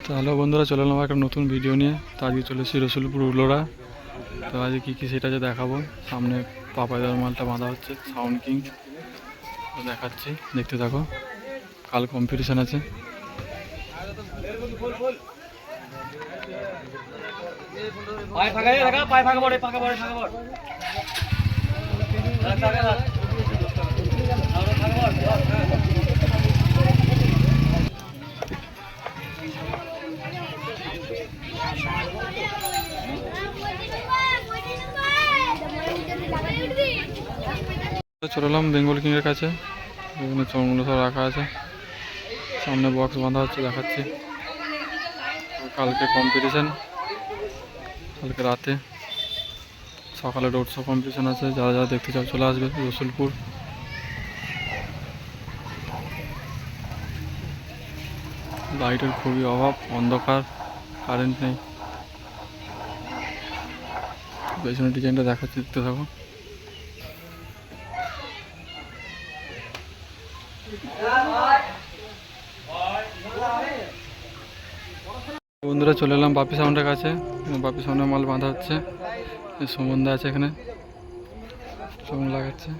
তো হ্যালো বন্ধুরা, চলে এলাম একটা নতুন ভিডিও নিয়ে। তো আজকে চলে এসেছি রসুলপুর উলোরা। তো আজকে কী সেটা যে দেখাবো। সামনে পাপাইদার মালটা বাঁধা হচ্ছে, সাউন্ড কিং দেখাচ্ছি, দেখতে থাকো। কাল কম্পিটিশান আছে। চলে এলাম বেঙ্গল কিংয়ের কাছে। এখানে চমগুলো সব রাখা আছে, সামনে বক্স বাঁধা হচ্ছে, দেখাচ্ছি। কালকে কম্পিটিশান, কালকে রাতে, সকালে রোড শো কম্পিটিশান আছে। যারা যারা দেখতে চাও চলে আসবে রসুলপুর। লাইটের খুবই অভাব, অন্ধকার, কারেন্ট নেই। পেছনের ডিজাইনটা দেখাচ্ছি, দেখতে থাকো। বন্ধুরা, চলে এলাম বাপি সাউন্ডের কাছে। বাপি সাউন্ডের মাল বাঁধা হচ্ছে। সম্বন্ধে আছে, এখানে চোখ লাগাচ্ছে।